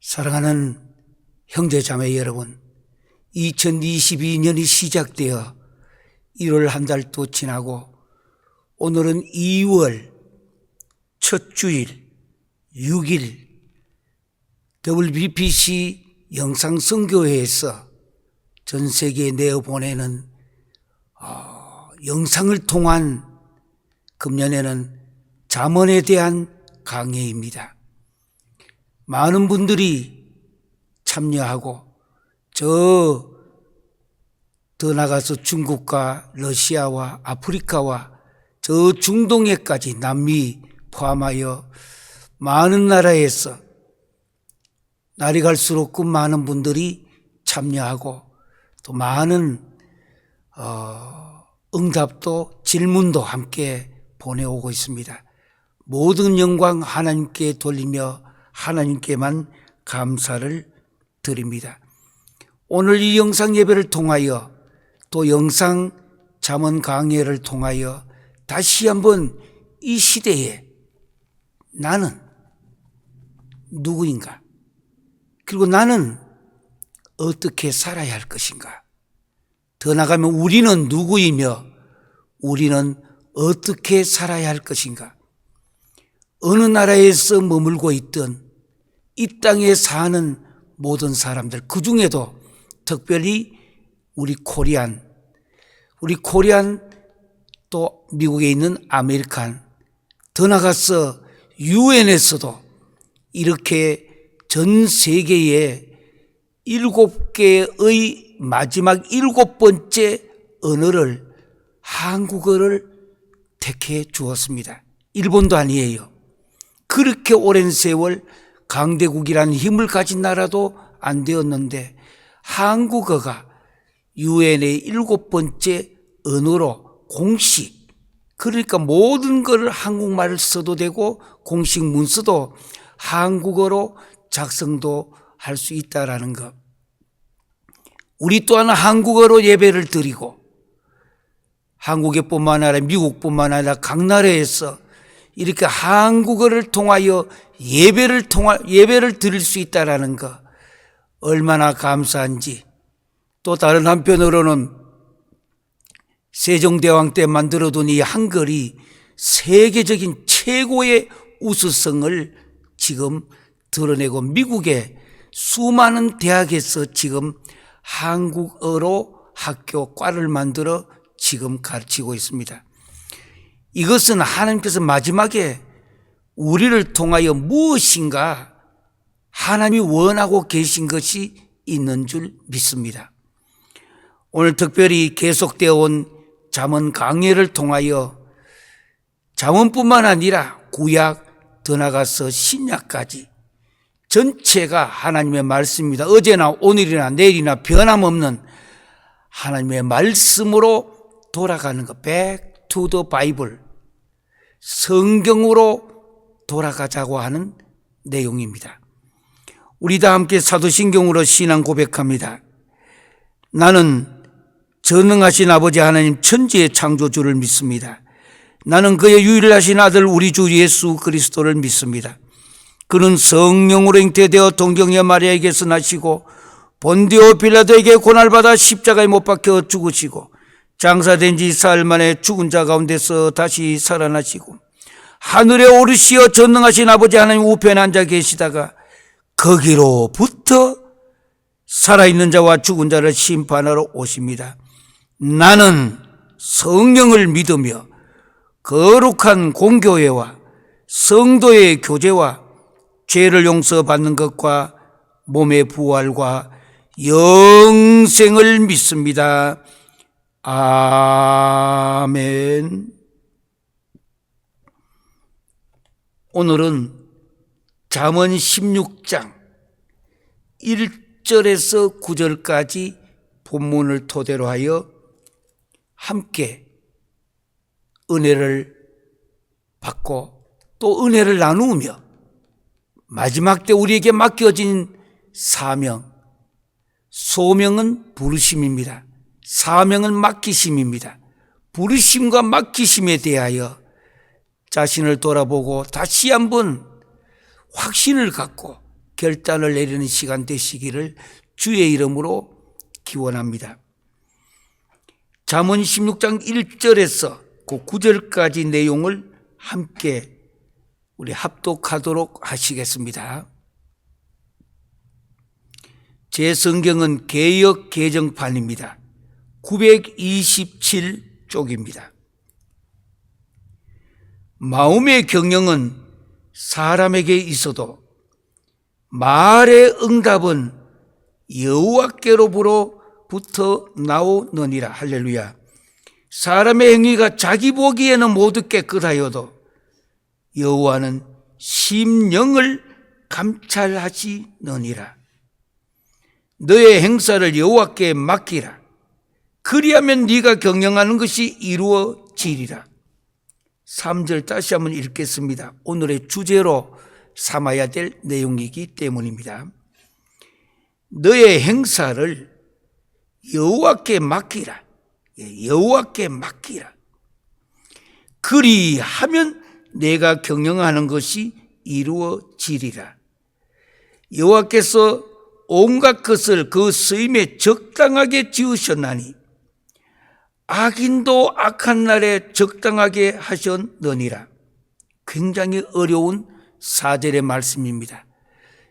사랑하는 형제자매 여러분, 2022년이 시작되어 1월 한 달도 지나고 오늘은 2월 첫 주일 6일 WBPC 영상선교회에서 전 세계에 내어보내는 영상을 통한 금년에는 잠언에 대한 강해입니다. 많은 분들이 참여하고 더 나가서 중국과 러시아와 아프리카와 저 중동에까지 남미 포함하여 많은 나라에서 날이 갈수록 그 많은 분들이 참여하고 또 많은 응답도 질문도 함께 보내오고 있습니다. 모든 영광 하나님께 돌리며 하나님께만 감사를 드립니다. 오늘 이 영상 예배를 통하여 또 영상 잠언 강해를 통하여 다시 한번 이 시대에 나는 누구인가? 그리고 나는 어떻게 살아야 할 것인가? 더 나가면 우리는 누구이며 우리는 어떻게 살아야 할 것인가? 어느 나라에서 머물고 있든 이 땅에 사는 모든 사람들, 그 중에도 특별히 우리 코리안 또 미국에 있는 아메리칸, 더 나가서 유엔에서도 이렇게 전 세계에 7개의 마지막 7번째 언어를 한국어를 택해 주었습니다. 일본도 아니에요. 그렇게 오랜 세월 강대국이라는 힘을 가진 나라도 안 되었는데 한국어가 유엔의 7번째 언어로 공식, 그러니까 모든 걸 한국말을 써도 되고 공식 문서도 한국어로 작성도 할 수 있다라는 것. 우리 또한 한국어로 예배를 드리고 한국뿐만 아니라 미국뿐만 아니라 각 나라에서 이렇게 한국어를 통하여 예배를 드릴 수 있다라는 것, 얼마나 감사한지. 또 다른 한편으로는 세종대왕 때 만들어둔 이 한글이 세계적인 최고의 우수성을 지금 드러내고 미국의 수많은 대학에서 지금 한국어로 학교 과를 만들어 지금 가르치고 있습니다. 이것은 하나님께서 마지막에 우리를 통하여 무엇인가 하나님이 원하고 계신 것이 있는 줄 믿습니다. 오늘 특별히 계속되어 온 잠언 강해를 통하여 잠언뿐만 아니라 구약, 더 나가서 신약까지 전체가 하나님의 말씀입니다. 어제나 오늘이나 내일이나 변함없는 하나님의 말씀으로 돌아가는 것. Back to the Bible. 성경으로 돌아가자고 하는 내용입니다. 우리 다 함께 사도신경으로 신앙 고백합니다. 나는 전능하신 아버지 하나님 천지의 창조주를 믿습니다. 나는 그의 유일하신 아들 우리 주 예수 그리스도를 믿습니다. 그는 성령으로 잉태되어 동정녀 마리아에게서 나시고 본디오 빌라도에게 고난받아 십자가에 못 박혀 죽으시고 장사된 지 사흘 만에 죽은 자 가운데서 다시 살아나시고 하늘에 오르시어 전능하신 아버지 하나님 우편에 앉아 계시다가 거기로부터 살아있는 자와 죽은 자를 심판하러 오십니다. 나는 성령을 믿으며 거룩한 공교회와 성도의 교제와 죄를 용서받는 것과 몸의 부활과 영생을 믿습니다. 아멘. 오늘은 잠언 16장 1절에서 9절까지 본문을 토대로 하여 함께 은혜를 받고 또 은혜를 나누며 마지막 때 우리에게 맡겨진 사명, 소명은 부르심입니다. 사명은 맡기심입니다. 부르심과 맡기심에 대하여 자신을 돌아보고 다시 한번 확신을 갖고 결단을 내리는 시간 되시기를 주의 이름으로 기원합니다. 잠언 16장 1절에서 그 9절까지 내용을 함께 우리 합독하도록 하시겠습니다. 제 성경은 개역 개정판입니다. 927쪽입니다. 마음의 경영은 사람에게 있어도 말의 응답은 여호와께로부터 나오느니라. 할렐루야. 사람의 행위가 자기 보기에는 모두 깨끗하여도 여호와는 심령을 감찰하시느니라. 너의 행사를 여호와께 맡기라. 그리하면 네가 경영하는 것이 이루어지리라. 3절 다시 한번 읽겠습니다. 오늘의 주제로 삼아야 될 내용이기 때문입니다. 너의 행사를 여호와께 맡기라. 여호와께 맡기라. 그리하면 내가 경영하는 것이 이루어지리라. 여호와께서 온갖 것을 그 쓰임에 적당하게 지으셨나니 악인도 악한 날에 적당하게 하셨느니라. 굉장히 어려운 4절의 말씀입니다.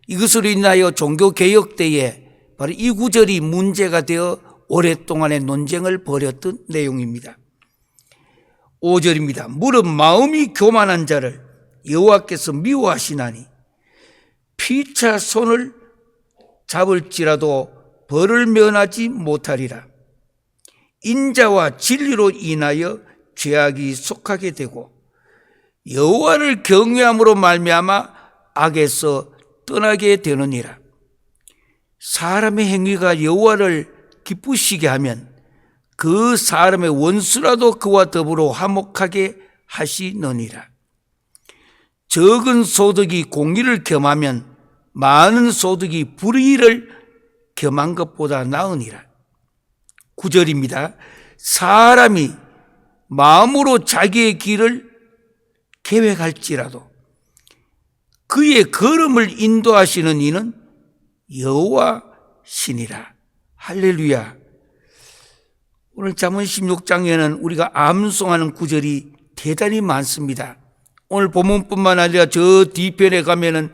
이것으로 인하여 종교개혁 때에 바로 이 구절이 문제가 되어 오랫동안의 논쟁을 벌였던 내용입니다. 5절입니다. 무릇 마음이 교만한 자를 여호와께서 미워하시나니 피차 손을 잡을지라도 벌을 면하지 못하리라. 인자와 진리로 인하여 죄악이 속하게 되고 여호와를 경외함으로 말미암아 악에서 떠나게 되느니라. 사람의 행위가 여호와를 기쁘시게 하면 그 사람의 원수라도 그와 더불어 화목하게 하시느니라. 적은 소득이 공의를 겸하면 많은 소득이 불의를 겸한 것보다 나으니라. 9절입니다. 사람이 마음으로 자기의 길을 계획할지라도 그의 걸음을 인도하시는 이는 여호와시니라. 할렐루야. 오늘 잠언 16장에는 우리가 암송하는 구절이 대단히 많습니다. 오늘 본문뿐만 아니라 저 뒤편에 가면은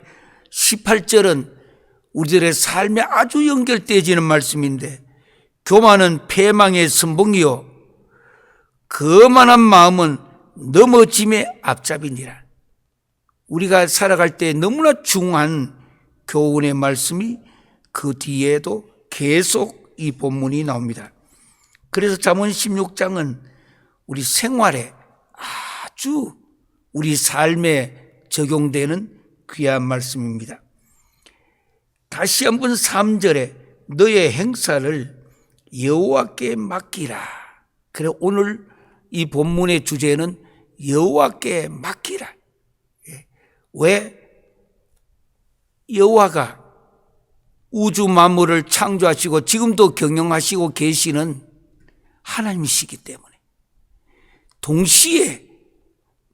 18절은 우리들의 삶에 아주 연결되어지는 말씀인데 교만은 패망의 선봉이요 거만한 마음은 넘어짐의 앞잡이니라. 우리가 살아갈 때 너무나 중요한 교훈의 말씀이 그 뒤에도 계속 이 본문이 나옵니다. 그래서 잠언 16장은 우리 생활에 아주 우리 삶에 적용되는 귀한 말씀입니다. 다시 한번 3절에 너의 행사를 여호와께 맡기라. 그래 오늘 이 본문의 주제는 여호와께 맡기라. 왜? 여호와가 우주 만물을 창조하시고 지금도 경영하시고 계시는 하나님이시기 때문에 동시에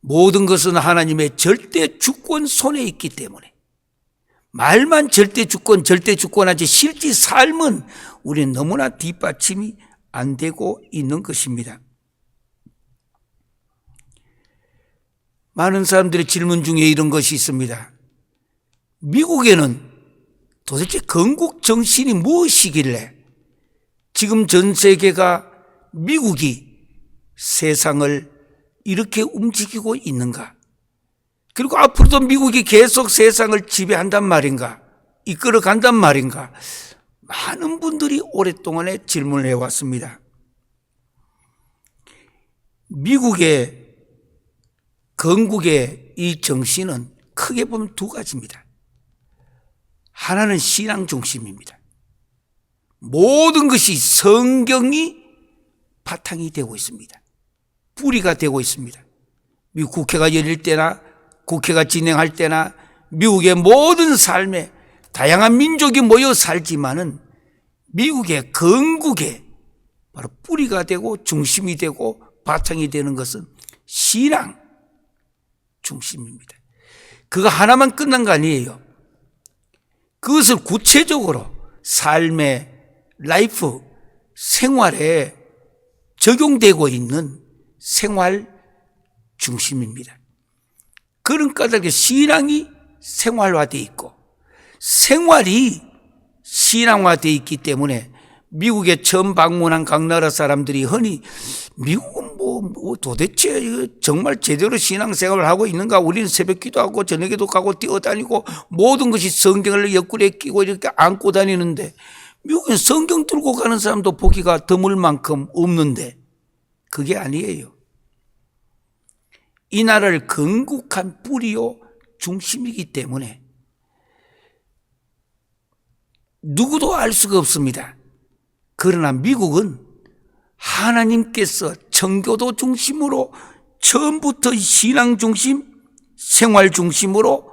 모든 것은 하나님의 절대 주권 손에 있기 때문에 말만 절대 주권하지 실제 삶은 우리는 너무나 뒷받침이 안 되고 있는 것입니다. 많은 사람들의 질문 중에 이런 것이 있습니다. 미국에는 도대체 건국 정신이 무엇이길래 지금 전 세계가 미국이 세상을 이렇게 움직이고 있는가? 그리고 앞으로도 미국이 계속 세상을 지배한단 말인가? 이끌어 간단 말인가? 많은 분들이 오랫동안에 질문을 해왔습니다. 미국의 건국의 이 정신은 크게 보면 두 가지입니다. 하나는 신앙 중심입니다. 모든 것이 성경이 바탕이 되고 있습니다. 뿌리가 되고 있습니다. 미국 국회가 열릴 때나 국회가 진행할 때나 미국의 모든 삶에 다양한 민족이 모여 살지만은 미국의 건국의 바로 뿌리가 되고 중심이 되고 바탕이 되는 것은 신앙 중심입니다. 그거 하나만 끝난 거 아니에요. 그것을 구체적으로 삶의 라이프, 생활에 적용되고 있는 생활 중심입니다. 그런 까닭에 신앙이 생활화되어 있고 생활이 신앙화되어 있기 때문에 미국에 처음 방문한 각 나라 사람들이 흔히 미국은 뭐 도대체 정말 제대로 신앙생활을 하고 있는가? 우리는 새벽 기도하고 저녁에도 가고 뛰어다니고 모든 것이 성경을 옆구리에 끼고 이렇게 안고 다니는데 미국은 성경 들고 가는 사람도 보기가 드물 만큼 없는데 그게 아니에요. 이 나라를 건국한 뿌리요 중심이기 때문에 누구도 알 수가 없습니다. 그러나 미국은 하나님께서 청교도 중심으로 처음부터 신앙 중심, 생활 중심으로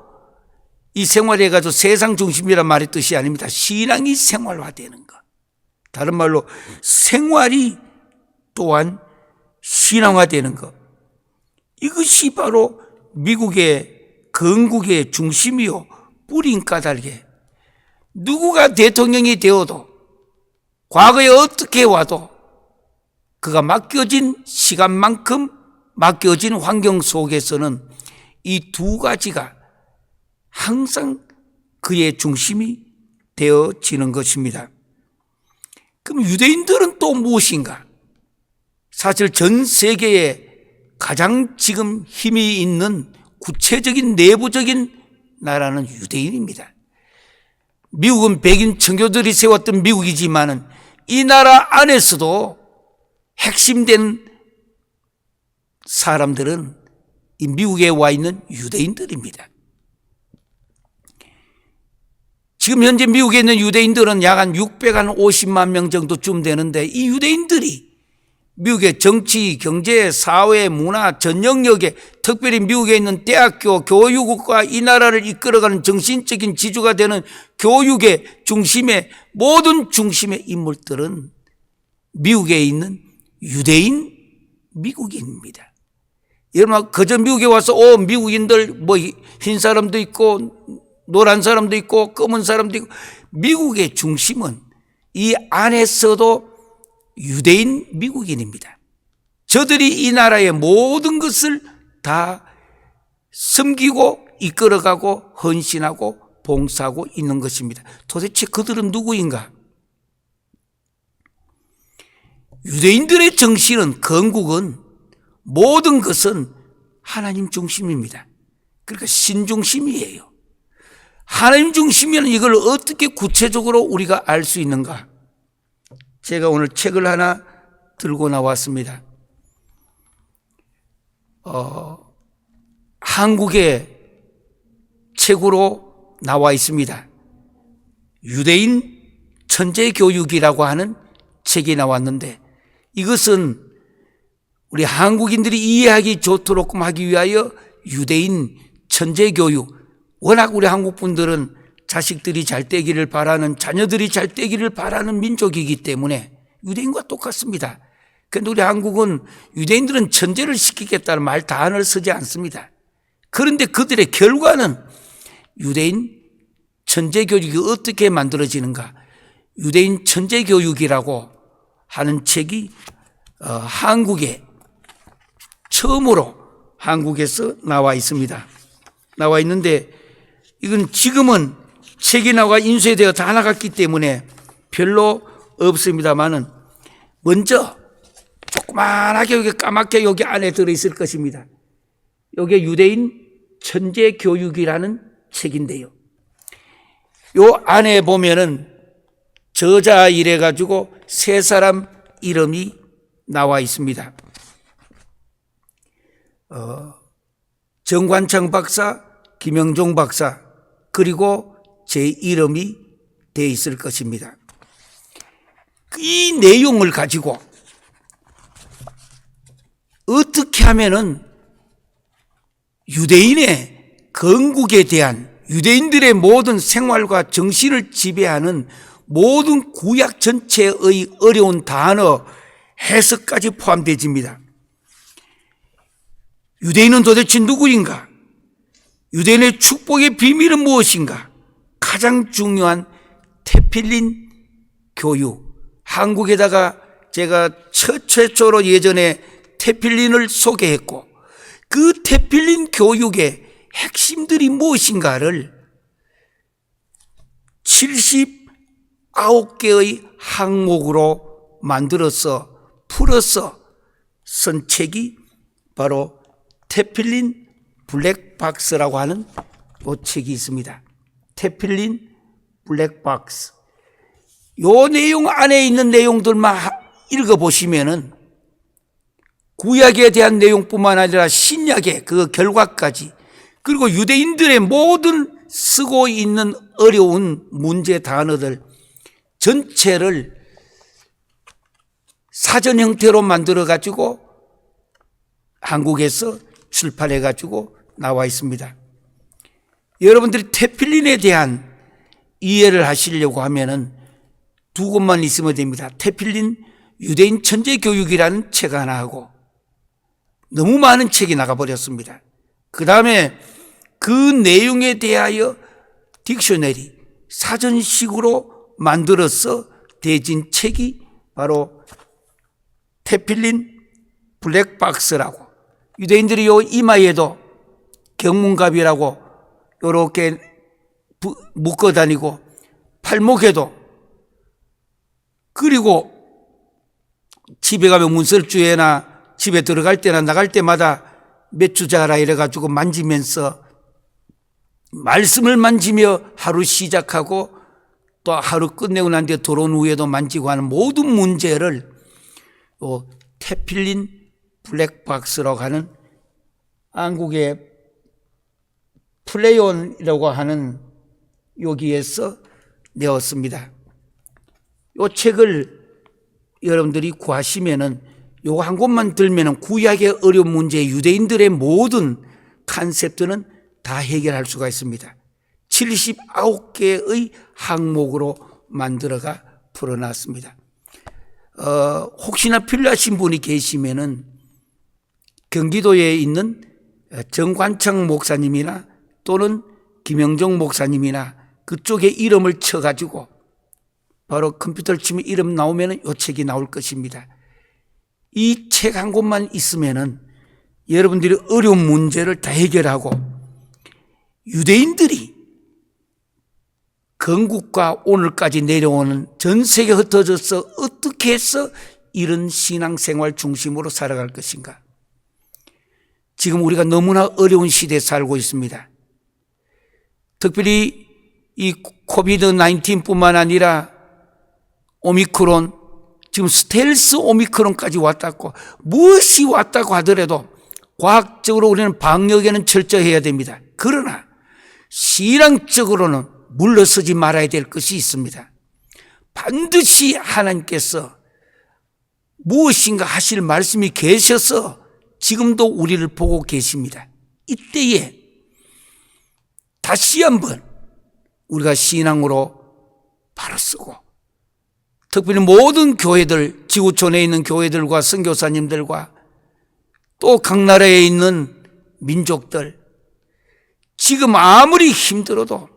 이 생활에 가지고 세상 중심이란 말의 뜻이 아닙니다. 신앙이 생활화되는 것. 다른 말로 생활이 또한 신앙화되는 것. 이것이 바로 미국의 건국의 중심이요 뿌린 까닭에 누구가 대통령이 되어도 과거에 어떻게 와도 그가 맡겨진 시간만큼 맡겨진 환경 속에서는 이 두 가지가 항상 그의 중심이 되어지는 것입니다. 그럼 유대인들은 또 무엇인가? 사실 전 세계에 가장 지금 힘이 있는 구체적인 내부적인 나라는 유대인입니다. 미국은 백인 청교들이 세웠던 미국이지만은 이 나라 안에서도 핵심된 사람들은 이 미국에 와 있는 유대인들입니다. 지금 현재 미국에 있는 유대인들은 약 한 650만 명 정도쯤 되는데 이 유대인들이 미국의 정치, 경제, 사회, 문화 전 영역에 특별히 미국에 있는 대학교, 교육과 이 나라를 이끌어가는 정신적인 지주가 되는 교육의 중심의 모든 중심의 인물들은 미국에 있는 유대인 미국인입니다. 여러분 그저 미국에 와서 미국인들 뭐 흰 사람도 있고 노란 사람도 있고 검은 사람도 있고 미국의 중심은 이 안에서도 유대인 미국인입니다. 저들이 이 나라의 모든 것을 다 섬기고 이끌어가고 헌신하고 봉사하고 있는 것입니다. 도대체 그들은 누구인가? 유대인들의 정신은 건국은 모든 것은 하나님 중심입니다. 그러니까 신중심이에요. 하나님 중심이면 이걸 어떻게 구체적으로 우리가 알 수 있는가? 제가 오늘 책을 하나 들고 나왔습니다. 한국의 책으로 나와 있습니다. 유대인 천재교육이라고 하는 책이 나왔는데 이것은 우리 한국인들이 이해하기 좋도록 하기 위하여 유대인 천재교육, 워낙 우리 한국 분들은 자식들이 잘 되기를 바라는, 자녀들이 잘 되기를 바라는 민족이기 때문에 유대인과 똑같습니다. 그런데 우리 한국은 유대인들은 천재를 시키겠다는 말 단어를 쓰지 않습니다. 그런데 그들의 결과는 유대인 천재교육이 어떻게 만들어지는가? 유대인 천재교육이라고 하는 책이 한국에 처음으로 한국에서 나와 있습니다. 나와 있는데 이건 지금은 책이 나와 인쇄되어 다 나갔기 때문에 별로 없습니다만은 먼저 조그만하게 여기 까맣게 여기 안에 들어있을 것입니다. 여기 유대인 천재교육이라는 책인데요. 요 안에 보면은 저자 이래 가지고 세 사람 이름이 나와 있습니다. 정관창 박사, 김영종 박사, 그리고 제 이름이 되어 있을 것입니다. 이 내용을 가지고 어떻게 하면은 유대인의 건국에 대한 유대인들의 모든 생활과 정신을 지배하는 모든 구약 전체의 어려운 단어, 해석까지 포함되집니다. 유대인은 도대체 누구인가? 유대인의 축복의 비밀은 무엇인가? 가장 중요한 테필린 교육. 한국에다가 제가 최초로 예전에 테필린을 소개했고, 그 테필린 교육의 핵심들이 무엇인가를 79개의 항목으로 만들어서 풀어서 쓴 책이 바로 테필린 블랙박스라고 하는 이 책이 있습니다. 테필린 블랙박스. 요 내용 안에 있는 내용들만 읽어보시면은 구약에 대한 내용뿐만 아니라 신약의 그 결과까지, 그리고 유대인들의 모든 쓰고 있는 어려운 문제 단어들 전체를 사전 형태로 만들어 가지고 한국에서 출판해 가지고 나와 있습니다. 여러분들이 테필린에 대한 이해를 하시려고 하면은 두 곳만 있으면 됩니다. 테필린 유대인 천재 교육이라는 책 하나 하고, 너무 많은 책이 나가버렸습니다. 그 다음에 그 내용에 대하여 딕셔너리, 사전식으로 만들어서 대진 책이 바로 테필린 블랙박스라고, 유대인들이 요 이마에도 경문갑이라고 요렇게 묶어 다니고, 팔목에도, 그리고 집에 가면 문설주에나 집에 들어갈 때나 나갈 때마다 몇 주자라 이래가지고 만지면서, 말씀을 만지며 하루 시작하고 또 하루 끝내고 난 뒤에 들어온 후에도 만지고 하는 모든 문제를 테필린 블랙박스라고 하는 한국의 플레이온이라고 하는 여기에서 내었습니다. 이 책을 여러분들이 구하시면은 요거 한 곳만 들면은 구약의 어려운 문제, 유대인들의 모든 컨셉들은 다 해결할 수가 있습니다. 79개의 항목으로 만들어가 풀어놨습니다. 혹시나 필요하신 분이 계시면은 경기도에 있는 정관창 목사님이나 또는 김영종 목사님이나 그쪽에 이름을 쳐가지고 바로 컴퓨터를 치면 이름 나오면은 이 책이 나올 것입니다. 이 책 한 권만 있으면은 여러분들이 어려운 문제를 다 해결하고, 유대인들이 건국과 오늘까지 내려오는 전 세계에 흩어져서 어떻게 해서 이런 신앙생활 중심으로 살아갈 것인가. 지금 우리가 너무나 어려운 시대에 살고 있습니다. 특별히 이 코비드-19뿐만 아니라 오미크론, 지금 스텔스 오미크론까지 왔다고, 무엇이 왔다고 하더라도 과학적으로 우리는 방역에는 철저해야 됩니다. 그러나 신앙적으로는 물러서지 말아야 될 것이 있습니다. 반드시 하나님께서 무엇인가 하실 말씀이 계셔서 지금도 우리를 보고 계십니다. 이때에 다시 한번 우리가 신앙으로 바로 쓰고, 특별히 모든 교회들, 지구촌에 있는 교회들과 선교사님들과 또 각 나라에 있는 민족들, 지금 아무리 힘들어도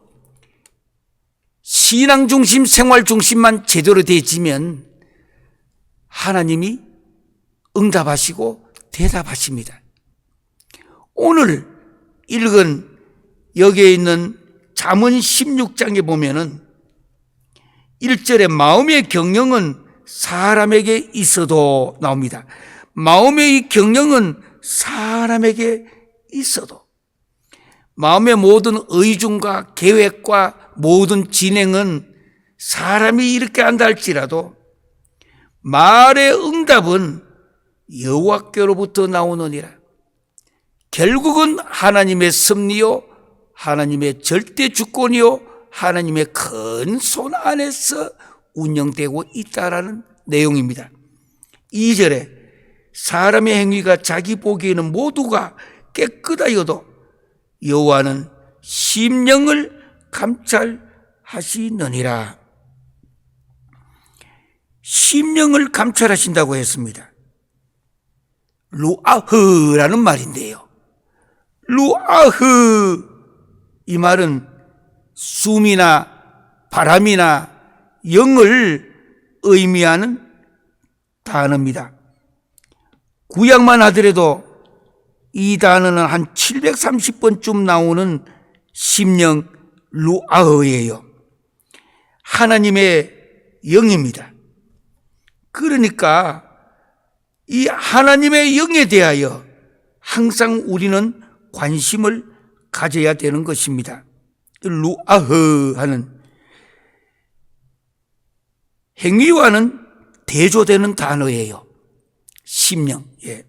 신앙 중심, 생활 중심만 제대로 되지면 하나님이 응답하시고 대답하십니다. 오늘 읽은 여기에 있는 잠언 16장에 보면은 1절에 마음의 경영은 사람에게 있어도 나옵니다. 마음의 경영은 사람에게 있어도, 마음의 모든 의중과 계획과 모든 진행은 사람이 이렇게 한다 할지라도 말의 응답은 여호와께로부터 나오느니라. 결국은 하나님의 섭리요, 하나님의 절대 주권이요, 하나님의 큰 손 안에서 운영되고 있다라는 내용입니다. 2절에 사람의 행위가 자기 보기에는 모두가 깨끗하여도 여호와는 심령을 감찰하시느니라. 심령을 감찰하신다고 했습니다. 루아흐라는 말인데요. 루아흐, 이 말은 숨이나 바람이나 영을 의미하는 단어입니다. 구약만 하더라도 이 단어는 한 730번쯤 나오는 심령 루아흐예요. 하나님의 영입니다. 그러니까 이 하나님의 영에 대하여 항상 우리는 관심을 가져야 되는 것입니다. 루아흐 하는 행위와는 대조되는 단어예요. 심령. 예.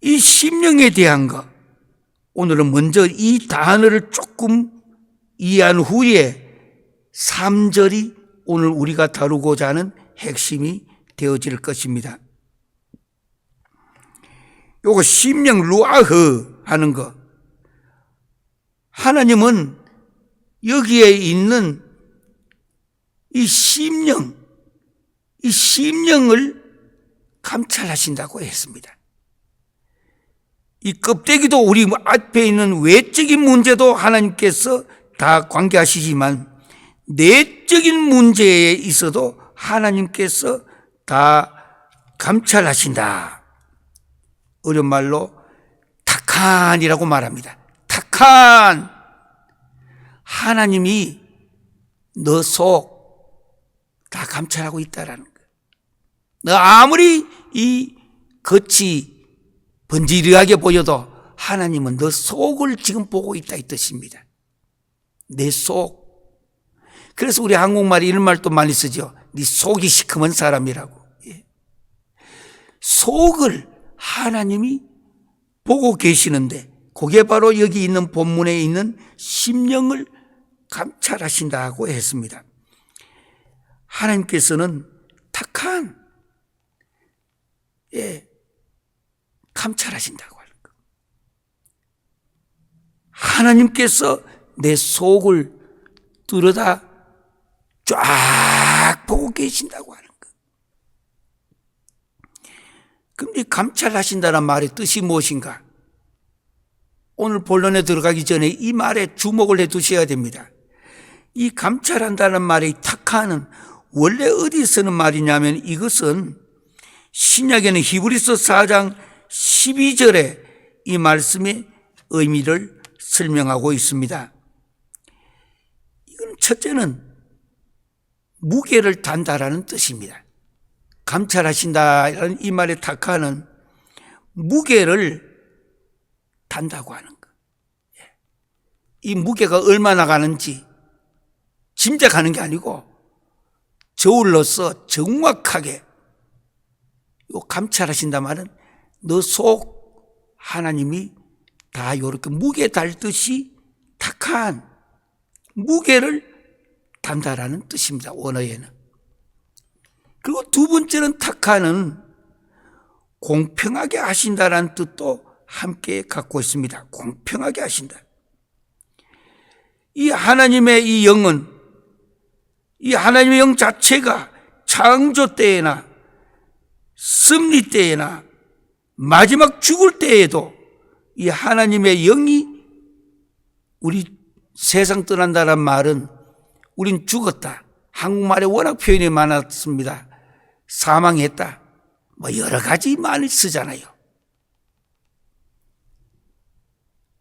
이 심령에 대한 것, 오늘은 먼저 이 단어를 조금 이해한 후에 3절이 오늘 우리가 다루고자 하는 핵심이 되어질 것입니다. 요거 심령 루아흐 하는 것, 하나님은 여기에 있는 이 심령을 감찰하신다고 했습니다. 이 껍데기도 우리 앞에 있는 외적인 문제도 하나님께서 다 관계하시지만 내적인 문제에 있어도 하나님께서 다 감찰하신다. 어려운 말로 타칸이라고 말합니다. 타칸. 하나님이 너 속 다 감찰하고 있다라는 거예요. 너 아무리 이 겉이 번지르하게 보여도 하나님은 너 속을 지금 보고 있다 이 뜻입니다. 내 속. 그래서 우리 한국말에 이런 말도 많이 쓰죠. 네 속이 시커먼 사람이라고. 예. 속을 하나님이 보고 계시는데 그게 바로 여기 있는 본문에 있는 심령을 감찰하신다고 했습니다. 하나님께서는 탁한 감찰하신다고 하는 것. 하나님께서 내 속을 뚫어다 쫙 보고 계신다고 하는 것. 그럼 이 감찰하신다는 말의 뜻이 무엇인가? 오늘 본론에 들어가기 전에 이 말에 주목을 해 두셔야 됩니다. 이 감찰한다는 말의 탁하는 원래 어디 쓰는 말이냐면 이것은 신약에는 히브리서 4장 12절에 이 말씀의 의미를 설명하고 있습니다. 이건 첫째는 무게를 단다라는 뜻입니다. 감찰하신다라는 이 말의 탁하는 무게를 단다고 하는 것. 이 무게가 얼마나 가는지 짐작하는 게 아니고 저울로서 정확하게 요 감찰하신다 말은 너 속 하나님이 다 이렇게 무게 달듯이 탁한 무게를 단다라는 뜻입니다. 원어에는. 그리고 두 번째는 탁한은 공평하게 하신다라는 뜻도 함께 갖고 있습니다. 공평하게 하신다. 이 하나님의 이 영은 이 하나님의 영 자체가 창조 때에나 승리 때에나 마지막 죽을 때에도 이 하나님의 영이 우리 세상 떠난다는 말은 우린 죽었다. 한국말에 워낙 표현이 많았습니다. 사망했다. 뭐 여러 가지 말을 쓰잖아요.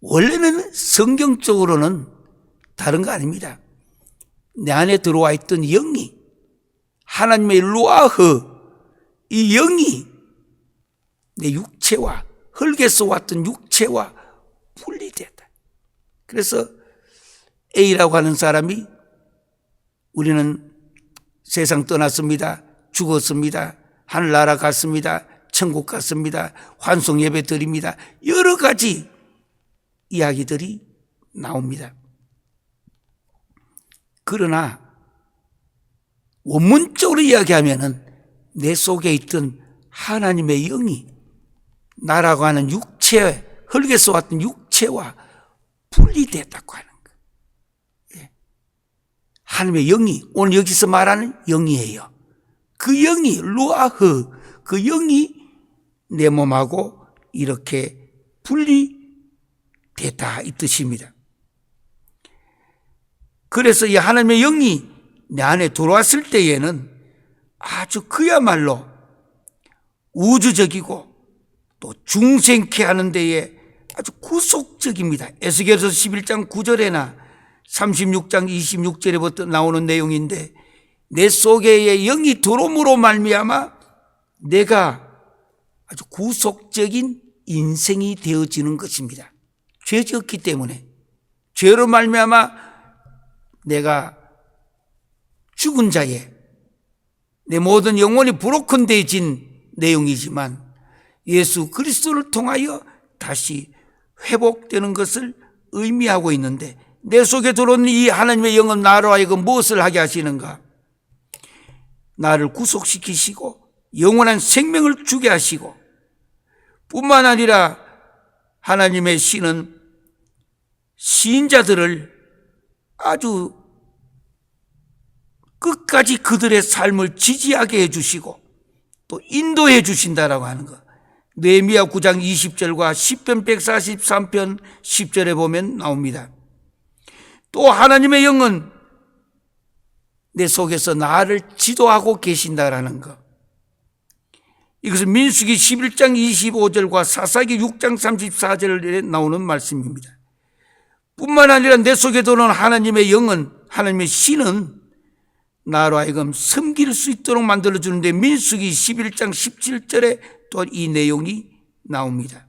원래는 성경적으로는 다른 거 아닙니다. 내 안에 들어와 있던 영이 하나님의 루아흐 이 영이 내 육체와 흙에서 왔던 육체와 분리됐다. 그래서 A라고 하는 사람이 우리는 세상 떠났습니다. 죽었습니다. 하늘나라 갔습니다. 천국 갔습니다. 환송 예배 드립니다. 여러 가지 이야기들이 나옵니다. 그러나 원문적으로 이야기하면은 내 속에 있던 하나님의 영이 나라고 하는 육체, 흙에서 왔던 육체 육체와 분리됐다고 하는 거예요. 하나님의 영이 오늘 여기서 말하는 영이에요. 그 영이 루아흐, 그 영이 내 몸하고 이렇게 분리됐다 이 뜻입니다. 그래서 이 하나님의 영이 내 안에 들어왔을 때에는 아주 그야말로 우주적이고 또 중생케 하는 데에 아주 구속적입니다. 에스겔서 11장 9절에나 36장 26절에부터 나오는 내용인데, 내 속에 영이 들어옴으로 말미암아 내가 아주 구속적인 인생이 되어지는 것입니다. 죄 지었기 때문에, 죄로 말미암아 내가 죽은 자에 내 모든 영혼이 브로큰되어진 내용이지만, 예수 그리스도를 통하여 다시 회복되는 것을 의미하고 있는데, 내 속에 들어온 이 하나님의 영은 나로 하여금 무엇을 하게 하시는가? 나를 구속시키시고 영원한 생명을 주게 하시고, 뿐만 아니라 하나님의 신은 시인자들을 아주 끝까지 그들의 삶을 지지하게 해주시고 또 인도해 주신다라고 하는 것. 느헤미야 9장 20절과 시편 143편 10절에 보면 나옵니다. 또 하나님의 영은 내 속에서 나를 지도하고 계신다라는 것. 이것은 민수기 11장 25절과 사사기 6장 34절에 나오는 말씀입니다. 뿐만 아니라 내 속에 들어오는 하나님의 영은, 하나님의 신은 나로 하여금 섬길 수 있도록 만들어주는데, 민수기 11장 17절에 또 이 내용이 나옵니다.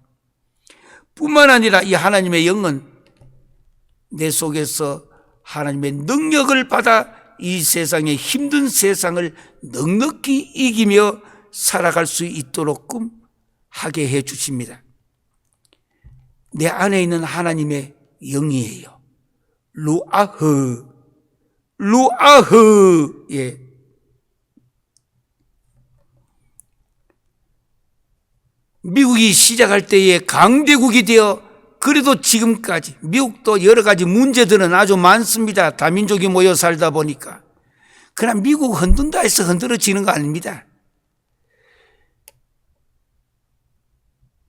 뿐만 아니라 이 하나님의 영은 내 속에서 하나님의 능력을 받아 이 세상의 힘든 세상을 넉넉히 이기며 살아갈 수 있도록 하게 해 주십니다. 내 안에 있는 하나님의 영이에요. 루아흐, 루아흐. 예. 미국이 시작할 때에 강대국이 되어, 그래도 지금까지 미국도 여러 가지 문제들은 아주 많습니다. 다민족이 모여 살다 보니까. 그러나 미국 흔든다 해서 흔들어지는 거 아닙니다.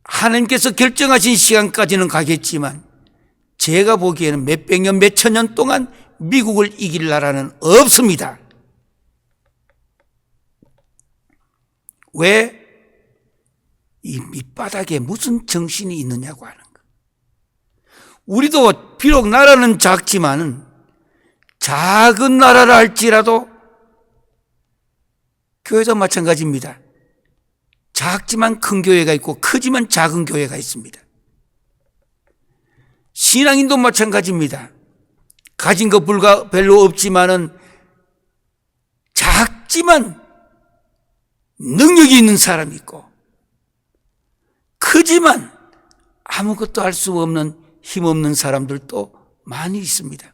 하나님께서 결정하신 시간까지는 가겠지만, 제가 보기에는 몇백 년, 몇천 년 동안 미국을 이길 나라는 없습니다. 왜? 이 밑바닥에 무슨 정신이 있느냐고 하는 거. 우리도 비록 나라는 작지만, 작은 나라라 할지라도 교회도 마찬가지입니다. 작지만 큰 교회가 있고 크지만 작은 교회가 있습니다. 신앙인도 마찬가지입니다. 가진 것 별로 없지만은 작지만 능력이 있는 사람이 있고, 크지만 아무것도 할 수 없는 힘없는 사람들도 많이 있습니다.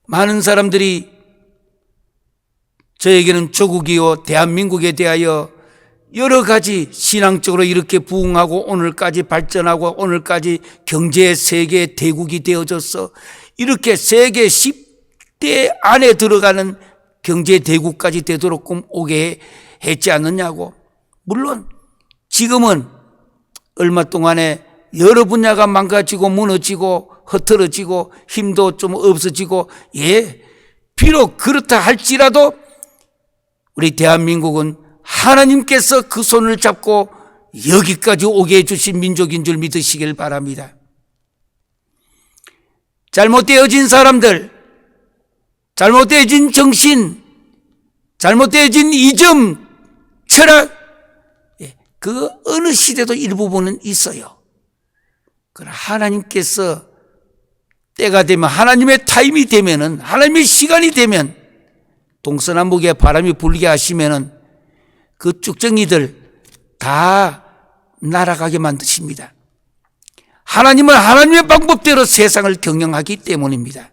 많은 사람들이 저에게는 조국이요 대한민국에 대하여 여러 가지 신앙적으로 이렇게 부흥하고 오늘까지 발전하고 오늘까지 경제 세계 대국이 되어져서 이렇게 세계 10대 안에 들어가는 경제 대국까지 되도록 오게 했지 않느냐고. 물론 지금은 얼마 동안에 여러 분야가 망가지고 무너지고 흐트러지고 힘도 좀 없어지고, 비록 그렇다 할지라도 우리 대한민국은 하나님께서 그 손을 잡고 여기까지 오게 해주신 민족인 줄 믿으시길 바랍니다. 잘못되어진 사람들, 잘못되어진 정신, 잘못되어진 이점, 철학, 그 어느 시대도 일부분은 있어요. 그러나 하나님께서 때가 되면, 하나님의 타임이 되면은, 하나님의 시간이 되면, 동서남북에 바람이 불게 하시면은 그 쭉정이들 다 날아가게 만드십니다. 하나님은 하나님의 방법대로 세상을 경영하기 때문입니다.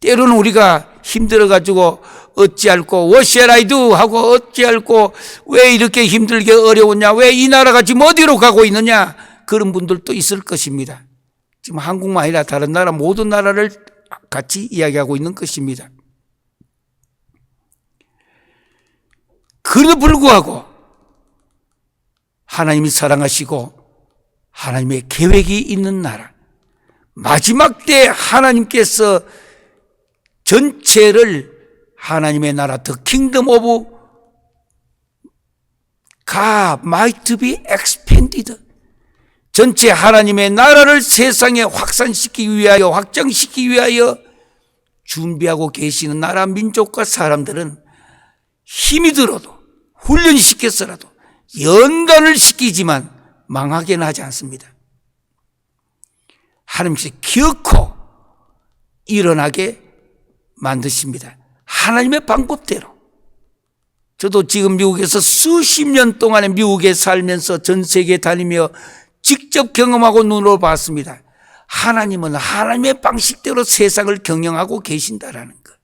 때로는 우리가 힘들어가지고 어찌할꼬, what shall I do? 하고 어찌할꼬, 왜 이렇게 힘들게 어려웠냐, 왜 이 나라가 지금 어디로 가고 있느냐, 그런 분들도 있을 것입니다. 지금 한국만 아니라 다른 나라 모든 나라를 같이 이야기하고 있는 것입니다. 그럼에도 불구하고 하나님이 사랑하시고 하나님의 계획이 있는 나라, 마지막 때 하나님께서 전체를 하나님의 나라, The Kingdom of God might be expanded, 전체 하나님의 나라를 세상에 확산시키기 위하여, 확장시키기 위하여 준비하고 계시는 나라 민족과 사람들은 힘이 들어도 훈련시켰어라도 연단을 시키지만 망하게는 하지 않습니다. 하나님께서 기어코 일어나게 만드십니다. 하나님의 방법대로. 저도 지금 미국에서 수십 년 동안에 미국에 살면서 전 세계에 다니며 직접 경험하고 눈으로 봤습니다. 하나님은 하나님의 방식대로 세상을 경영하고 계신다라는 것.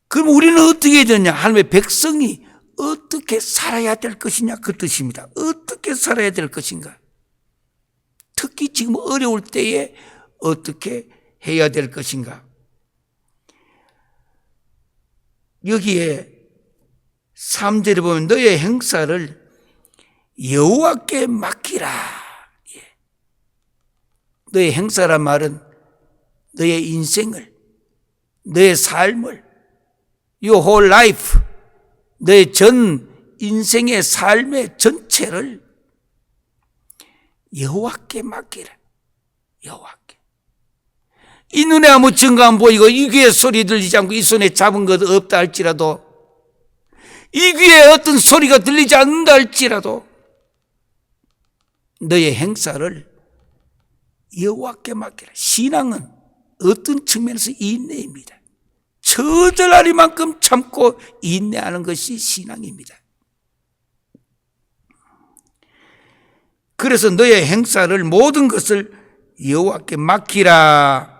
그럼 우리는 어떻게 해야 되냐? 하나님의 백성이 어떻게 살아야 될 것이냐, 그 뜻입니다. 어떻게 살아야 될 것인가? 특히 지금 어려울 때에 어떻게 해야 될 것인가? 여기에 3절에 보면 너의 행사를 여호와께 맡기라. 너의 행사란 말은 너의 인생을, 너의 삶을, your whole life, 너의 전 인생의 삶의 전체를 여호와께 맡기라. 여호와께. 이 눈에 아무 증거 안 보이고 이 귀에 소리 들리지 않고 이 손에 잡은 것 없다 할지라도, 이 귀에 어떤 소리가 들리지 않는다 할지라도 너의 행사를 여호와께 맡기라. 신앙은 어떤 측면에서 인내입니다. 처절하리만큼 참고 인내하는 것이 신앙입니다. 그래서 너의 행사를, 모든 것을 여호와께 맡기라.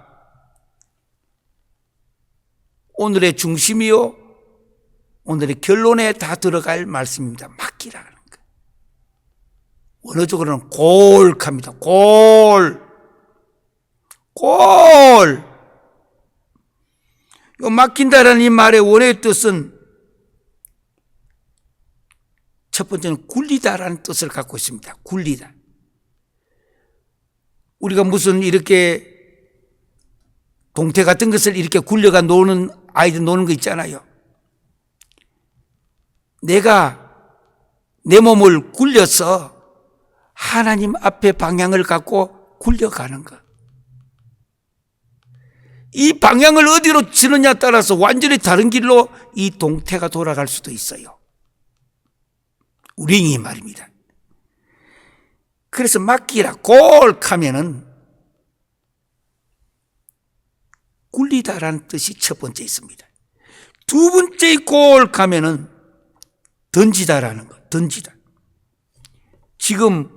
오늘의 중심이요, 오늘의 결론에 다 들어갈 말씀입니다. 맡기라는 거. 원어적으로는 골합니다. 골. 요 맡긴다라는 이 말의 원어의 뜻은 첫 번째는 굴리다라는 뜻을 갖고 있습니다. 굴리다. 우리가 무슨 이렇게 동태 같은 것을 이렇게 굴려가 노는, 아이들 노는 거 있잖아요. 내가 내 몸을 굴려서 하나님 앞에 방향을 갖고 굴려가는 것. 이 방향을 어디로 치느냐에 따라서 완전히 다른 길로 이 동태가 돌아갈 수도 있어요. 링이 말입니다. 그래서 맡기라, 골하면은 굴리다라는 뜻이 첫 번째 있습니다. 두 번째 골하면은 던지다라는 거, 던지다. 지금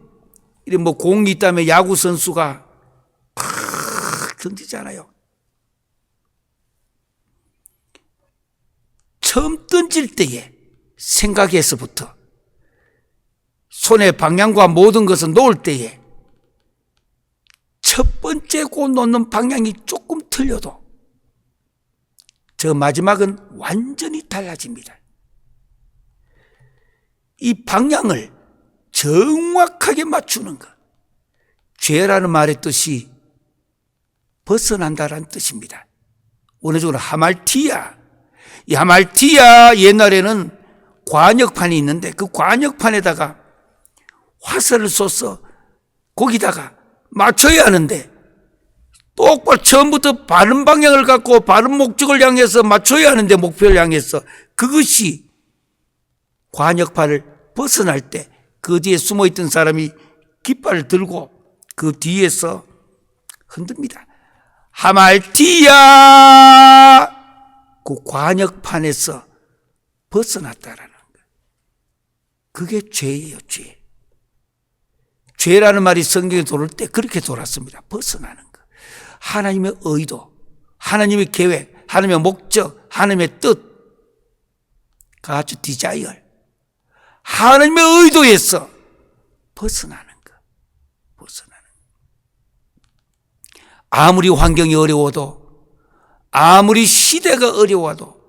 이런 뭐 공이 있다면 야구 선수가 팍 던지잖아요. 처음 던질 때에 생각에서부터 손의 방향과 모든 것을 놓을 때에 첫 번째 고 놓는 방향이 조금 틀려도 저 마지막은 완전히 달라집니다. 이 방향을 정확하게 맞추는 것. 죄라는 말의 뜻이 벗어난다라는 뜻입니다. 원어적으로 하말티아. 이 하말티아, 옛날에는 관역판이 있는데 그 관역판에다가 화살을 쏘서 거기다가 맞춰야 하는데 똑바로 처음부터 바른 방향을 갖고 바른 목적을 향해서 맞춰야 하는데, 목표를 향해서, 그것이 관역판을 벗어날 때 그 뒤에 숨어있던 사람이 깃발을 들고 그 뒤에서 흔듭니다. 하말티야, 그 관역판에서 벗어났다라는 거. 그게 죄예요, 죄. 죄라는 말이 성경에 돌을 때 그렇게 돌았습니다. 벗어나는 거. 하나님의 의도, 하나님의 계획, 하나님의 목적, 하나님의 뜻, God's desire, 하나님의 의도에서 벗어나는 것. 아무리 환경이 어려워도, 아무리 시대가 어려워도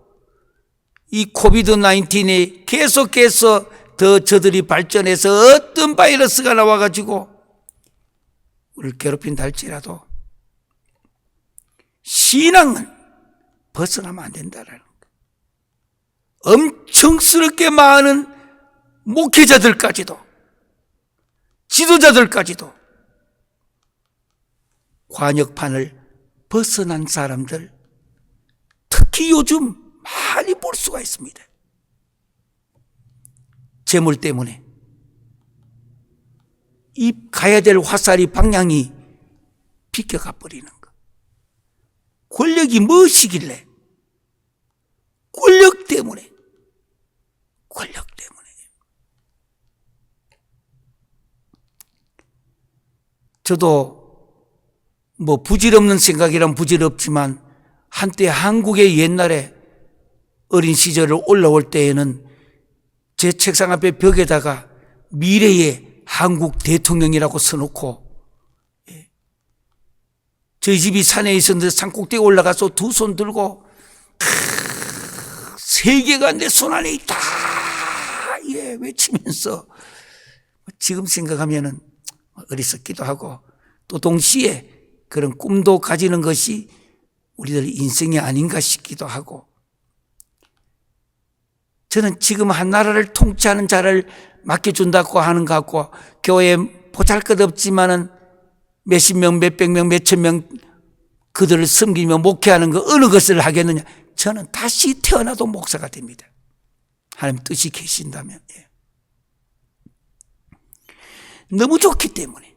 이 코비드-19이 계속해서 더 저들이 발전해서 어떤 바이러스가 나와가지고 우리를 괴롭힌다 할지라도 신앙은 벗어나면 안 된다라는 거예요. 엄청스럽게 많은 목회자들까지도, 지도자들까지도 관역판을 벗어난 사람들, 특히 요즘 많이 볼 수가 있습니다. 재물 때문에 이 가야 될 화살이 방향이 비껴가 버리는 거. 권력이 무엇이길래? 권력 때문에. 저도 뭐 부질없는 생각이란 부질없지만 한때 한국의 옛날에 어린 시절을 올라올 때에는 제 책상 앞에 벽에다가 미래의 한국 대통령이라고 써놓고, 저희 집이 산에 있었는데 산꼭대기에 올라가서 두 손 들고 세계가 내 손 안에 있다 외치면서, 지금 생각하면은 어리석기도 하고 또 동시에 그런 꿈도 가지는 것이 우리들 인생이 아닌가 싶기도 하고, 저는 지금 한 나라를 통치하는 자를 맡겨준다고 하는 것 같고, 교회에 보잘것없지만은 몇십 명, 몇백 명, 몇천 명 그들을 섬기며 목회하는 거 어느 것을 하겠느냐. 저는 다시 태어나도 목사가 됩니다. 하나님 뜻이 계신다면. 너무 좋기 때문에.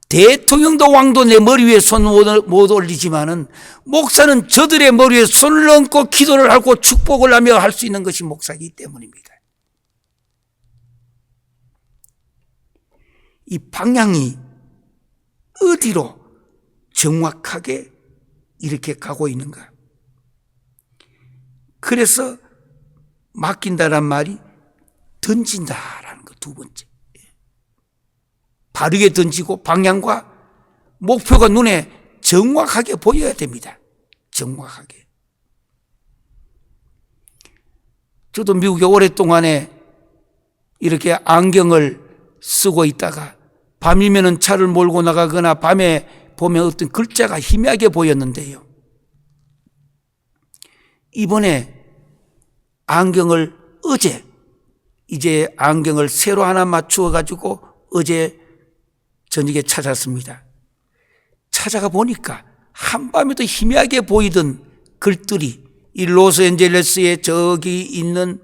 대통령도 왕도 내 머리 위에 손 못 올리지만은 목사는 저들의 머리 위에 손을 얹고 기도를 하고 축복을 하며 할 수 있는 것이 목사이기 때문입니다. 이 방향이 어디로 정확하게 이렇게 가고 있는가? 그래서 맡긴다란 말이 던진다라는 거, 두 번째. 바르게 던지고 방향과 목표가 눈에 정확하게 보여야 됩니다. 정확하게. 저도 미국에 오랫동안에 이렇게 안경을 쓰고 있다가 밤이면 차를 몰고 나가거나 밤에 보면 어떤 글자가 희미하게 보였는데요. 이번에 안경을 이제 안경을 새로 하나 맞추어 가지고 어제 저녁에 찾았습니다. 찾아가 보니까 한밤에도 희미하게 보이던 글들이 이 로스앤젤레스에 저기 있는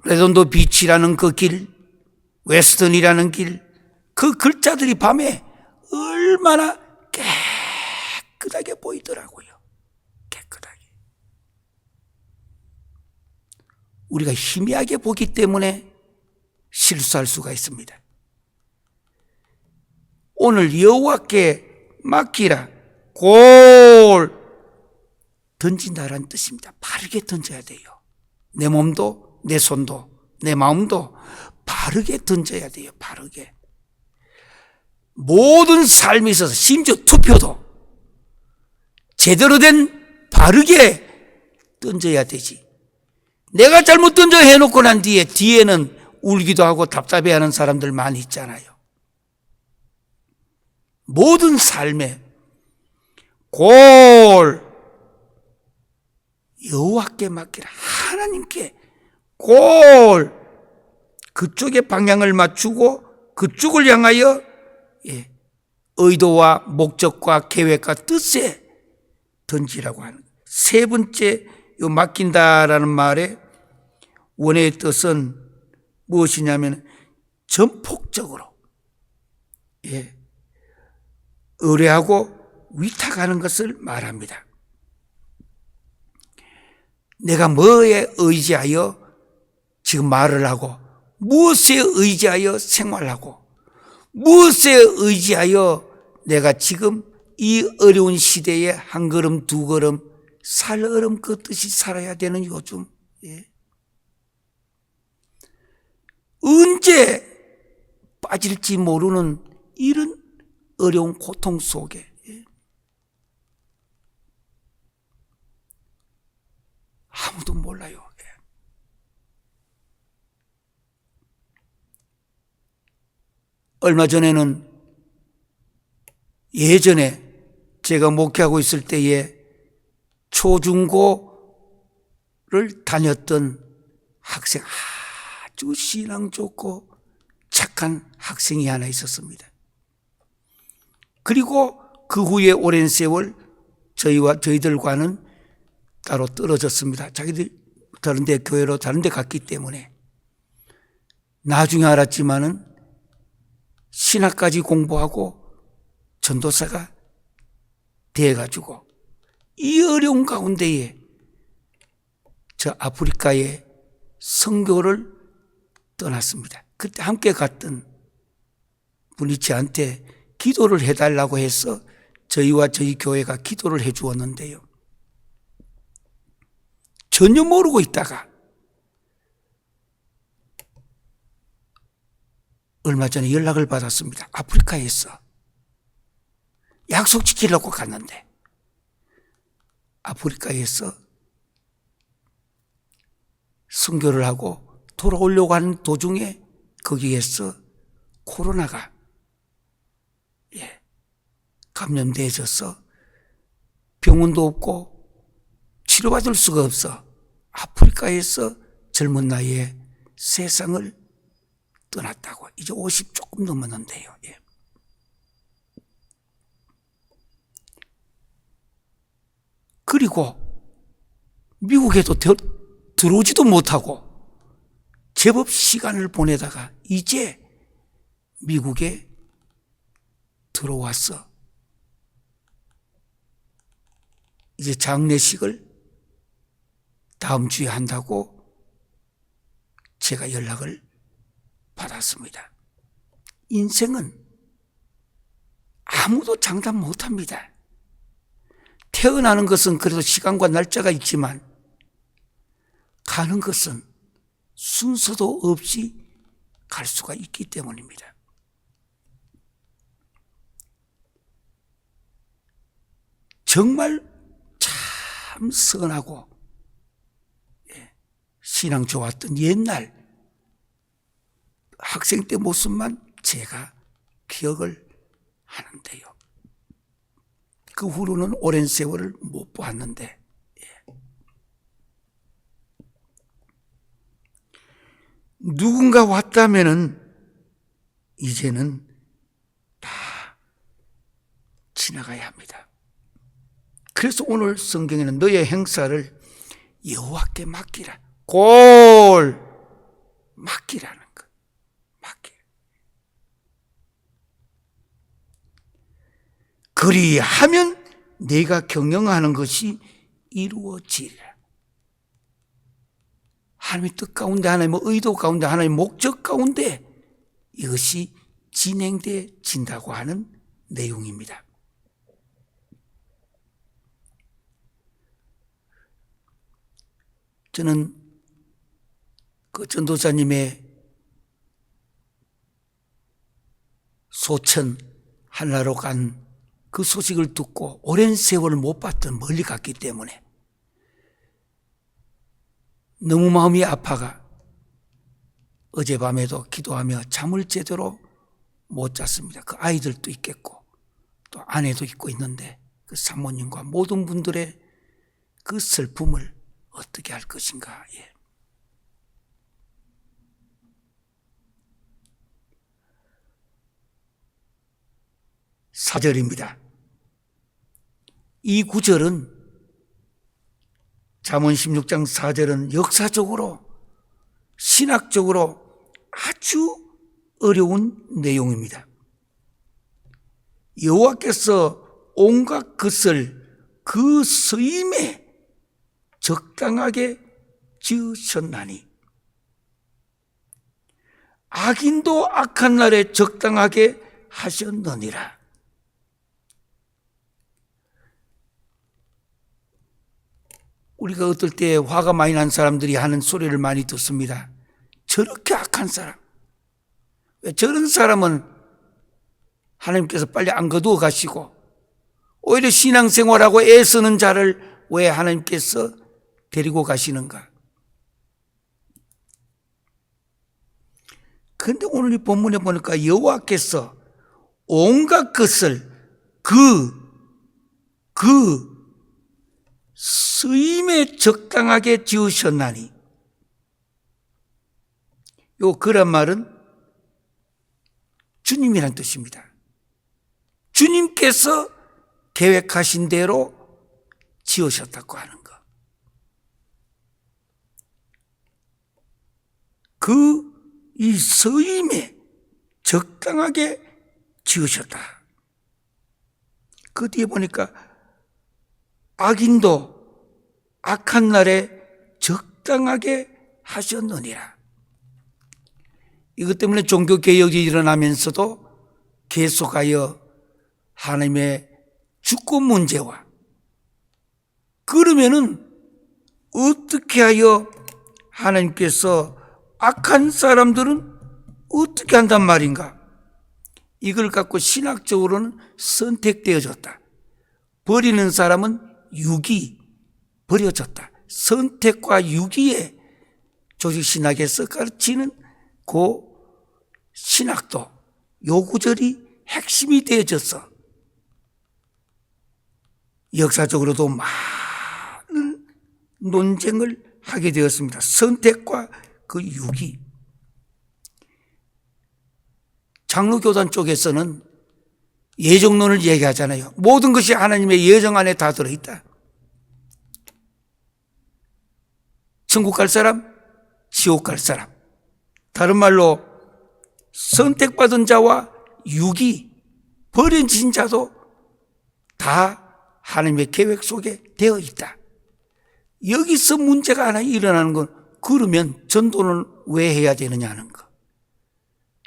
레돈도 비치라는 그 길, 웨스턴이라는 길, 그 글자들이 밤에 얼마나 깨끗하게 보이더라고요. 깨끗하게. 우리가 희미하게 보기 때문에 실수할 수가 있습니다. 오늘 여호와께 맡기라. 골 던진다라는 뜻입니다. 바르게 던져야 돼요. 내 몸도, 내 손도, 내 마음도 바르게 던져야 돼요. 바르게. 모든 삶에 있어서 심지어 투표도 제대로 된 바르게 던져야 되지. 내가 잘못 던져 해놓고 난 뒤에는 울기도 하고 답답해하는 사람들 많이 있잖아요. 모든 삶에 골 여호와께 맡기라. 하나님께 골 그쪽에 방향을 맞추고 그쪽을 향하여 의도와 목적과 계획과 뜻에 던지라고 하는. 세 번째 요 맡긴다라는 말의 원의 뜻은 무엇이냐면 전폭적으로 의뢰하고 위탁하는 것을 말합니다. 내가 뭐에 의지하여 지금 말을 하고 무엇에 의지하여 생활하고 무엇에 의지하여 내가 지금 이 어려운 시대에 한 걸음 두 걸음 살얼음 걷듯이 살아야 되는 요즘, 언제 빠질지 모르는 이런 어려운 고통 속에 아무도 몰라요. 얼마 전에는 예전에 제가 목회하고 있을 때에 초중고를 다녔던 학생, 아주 신앙 좋고 착한 학생이 하나 있었습니다. 그리고 그 후에 오랜 세월 저희들과는 따로 떨어졌습니다. 자기들 다른 데 교회로 다른 데 갔기 때문에. 나중에 알았지만은 신학까지 공부하고 전도사가 돼가지고 이 어려운 가운데에 저 아프리카에 선교를 떠났습니다. 그때 함께 갔던 분이 저한테 기도를 해달라고 해서 저희와 저희 교회가 기도를 해 주었는데요. 전혀 모르고 있다가 얼마 전에 연락을 받았습니다. 아프리카에서 약속 지키려고 갔는데 아프리카에서 선교를 하고 돌아오려고 하는 도중에 거기에서 코로나가 감염되어져서 병원도 없고 치료받을 수가 없어 아프리카에서 젊은 나이에 세상을 떠났다고. 이제 50 조금 넘었는데요. 그리고 미국에도 들어오지도 못하고 제법 시간을 보내다가 이제 미국에 들어왔어. 이제 장례식을 다음 주에 한다고 제가 연락을 받았습니다. 인생은 아무도 장담 못합니다. 태어나는 것은 그래도 시간과 날짜가 있지만 가는 것은 순서도 없이 갈 수가 있기 때문입니다. 정말 참 선하고 신앙 좋았던 옛날 학생 때 모습만 제가 기억을 하는데요. 그 후로는 오랜 세월을 못 보았는데 누군가 왔다면은 이제는 다 지나가야 합니다. 그래서 오늘 성경에는 너의 행사를 여호와께 맡기라. 골 맡기라는 것. 맡기라. 그리하면 내가 경영하는 것이 이루어지리라. 하나님의 뜻 가운데, 하나님의 의도 가운데, 하나님의 목적 가운데 이것이 진행되진다고 하는 내용입니다. 저는 그 전도사님의 소천 한라로 간 그 소식을 듣고 오랜 세월을 못 봤던 멀리 갔기 때문에 너무 마음이 아파가 어젯밤에도 기도하며 잠을 제대로 못 잤습니다. 그 아이들도 있겠고 또 아내도 있고 있는데 그 사모님과 모든 분들의 그 슬픔을 어떻게 할 것인가. 4절입니다. 이 구절은 잠언 16장 4절은 역사적으로 신학적으로 아주 어려운 내용입니다. 여호와께서 온갖 것을 그 쓰임에 적당하게 지으셨나니 악인도 악한 날에 적당하게 하셨느니라. 우리가 어떨 때 화가 많이 난 사람들이 하는 소리를 많이 듣습니다. 저렇게 악한 사람, 왜 저런 사람은 하나님께서 빨리 안 거두어 가시고 오히려 신앙생활하고 애쓰는 자를 왜 하나님께서 데리고 가시는가? 그런데 오늘 이 본문에 보니까 여호와께서 온갖 것을 그 쓰임에 적당하게 지으셨나니, 요 그란 말은 주님이란 뜻입니다. 주님께서 계획하신 대로 지으셨다고 하는 것. 이 서임에 적당하게 지으셨다. 그 뒤에 보니까 악인도 악한 날에 적당하게 하셨느니라. 이것 때문에 종교개혁이 일어나면서도 계속하여 하나님의 주권 문제와, 그러면은 어떻게 하여 하나님께서 악한 사람들은 어떻게 한단 말인가? 이걸 갖고 신학적으로는 선택되어졌다. 버리는 사람은 유기, 버려졌다. 선택과 유기에 조직신학에서 가르치는 그 신학도 요 구절이 핵심이 되어져서 역사적으로도 많은 논쟁을 하게 되었습니다. 선택과 그 유기. 장로교단 쪽에서는 예정론을 얘기하잖아요. 모든 것이 하나님의 예정 안에 다 들어있다. 천국 갈 사람, 지옥 갈 사람. 다른 말로 선택받은 자와 유기, 버려진 자도 다 하나님의 계획 속에 되어 있다. 여기서 문제가 하나 일어나는 건, 그러면 전도는 왜 해야 되느냐는 거.